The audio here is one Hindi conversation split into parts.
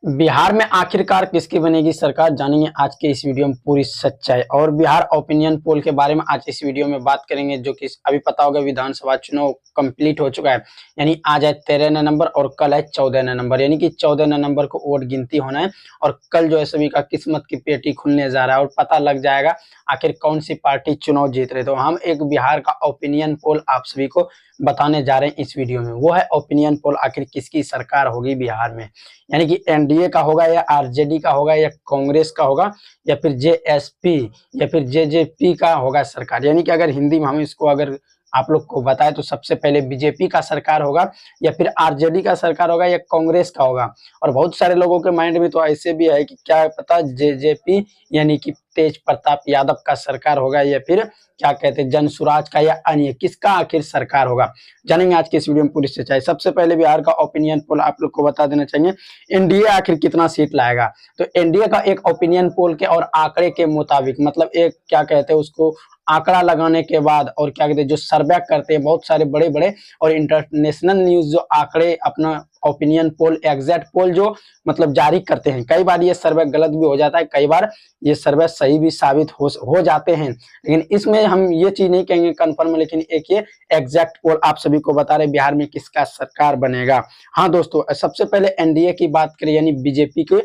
बिहार में आखिरकार किसकी बनेगी सरकार, जानेंगे आज के इस वीडियो में पूरी सच्चाई। और बिहार ओपिनियन पोल के बारे में आज इस वीडियो में बात करेंगे, जो कि अभी पता होगा विधानसभा चुनाव कंप्लीट हो चुका है। यानी आज है 13 नवंबर और कल है 14 नवंबर, यानी कि 14 नवंबर को वोट गिनती होना है और कल जो है सभी का किस्मत की पेटी खुलने जा रहा है और पता लग जाएगा आखिर कौन सी पार्टी चुनाव जीत रही। तो हम एक बिहार का ओपिनियन पोल आप सभी को बताने जा रहे हैं इस वीडियो में। वो है ओपिनियन पोल, आखिर किसकी सरकार होगी बिहार में, यानी कि एनडीए का होगा या आरजेडी का होगा या कांग्रेस का होगा या फिर जेएसपी या फिर जेजेपी का होगा सरकार। यानी कि अगर हिंदी में हम इसको अगर आप लोग को बताए तो सबसे पहले बीजेपी का सरकार होगा या फिर आरजेडी का सरकार होगा या कांग्रेस का होगा। और बहुत सारे लोगों के माइंड में तो ऐसे भी है कि क्या पता जेजेपी यानी कि तेज प्रताप यादव का सरकार होगा या फिर क्या कहते हैं जनसुराज का या अन्य किसका आखिर सरकार होगा, जानेंगे आज के इस वीडियो में पूरी सच्चाई। सबसे पहले बिहार का ओपिनियन पोल आप लोग को बता देना चाहिए, एनडीए आखिर कितना सीट लाएगा। तो एनडीए का एक ओपिनियन पोल के और आंकड़े के मुताबिक, मतलब एक क्या कहते हैं उसको आंकड़ा लगाने के बाद और क्या कहते हैं जो सर्वे करते हैं बहुत सारे बड़े बड़े और इंटरनेशनल न्यूज जो आंकड़े अपना ओपिनियन पोल एग्जैक्ट पोल जो मतलब जारी करते हैं, कई बार ये सर्वे गलत भी हो जाता है, कई बार ये सर्वे सही भी साबित हो जाते हैं। लेकिन इसमें हम ये चीज नहीं कहेंगे कंफर्म, लेकिन एक ये एग्जैक्ट पोल आप सभी को बता रहे बिहार में किसका सरकार बनेगा। हाँ दोस्तों, सबसे पहले एनडीए की बात करें यानी बीजेपी के,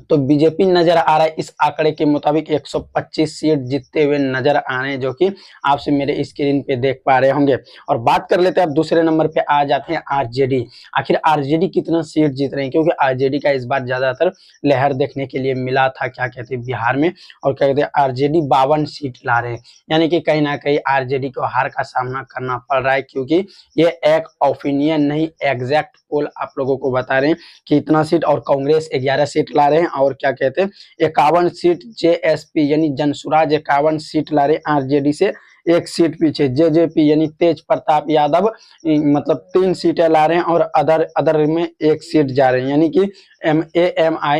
तो बीजेपी नजर आ रहा है इस आंकड़े के मुताबिक 125 सीट जीतते हुए नजर आ रहे हैं, जो कि आप से मेरे स्क्रीन पे देख पा रहे होंगे। और बात कर लेते हैं अब दूसरे नंबर पे आ जाते हैं आरजेडी। आखिर आरजेडी कितना सीट जीत रहे हैं, क्योंकि आरजेडी का इस बार ज्यादातर लहर देखने के लिए मिला था क्या कहते हैं बिहार में, और क्या कहते हैं आरजेडी 52 सीट ला रहे हैं। यानी कि कहीं ना कहीं आरजेडी को हार का सामना करना पड़ रहा है, क्योंकि ये एक ओपिनियन नहीं एग्जैक्ट पोल आप लोगों को बता रहे हैं कि इतना सीट। और कांग्रेस 11 सीट ला रहे हैं और क्या कहते हैं 51 सीट जेएसपी यानी जनसुराज 51 सीट ला रहे हैं आरजेडी से, एक सीट पीछे जेजेपी यानी तेज प्रताप यादव मतलब 3 सीटें ला रहे हैं और अदर में एक सीट जा रहे हैं, यानी कि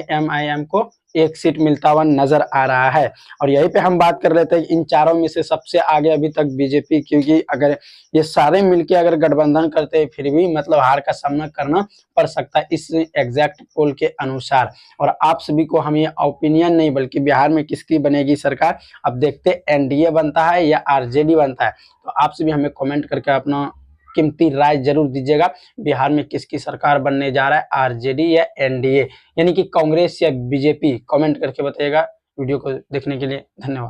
एमआईएम को एक सीट मिलता हुआ नजर आ रहा है। और यहीं पे हम बात कर लेते हैं इन चारों में से सबसे आगे अभी तक बीजेपी, क्योंकि अगर ये सारे मिलके अगर गठबंधन करते हैं फिर भी मतलब हार का सामना करना पड़ सकता है इस एग्जैक्ट पोल के अनुसार। और आप सभी को हम ये ओपिनियन नहीं बल्कि बिहार में किसकी बनेगी सरकार अब देखते एनडीए बनता है या आरजेडी बनता है। तो आप सभी हमें कमेंट करके अपना कीमती राय जरूर दीजिएगा, बिहार में किसकी सरकार बनने जा रहा है, आरजेडी या एनडीए यानी कि कांग्रेस या बीजेपी, कमेंट करके बताइएगा। वीडियो को देखने के लिए धन्यवाद।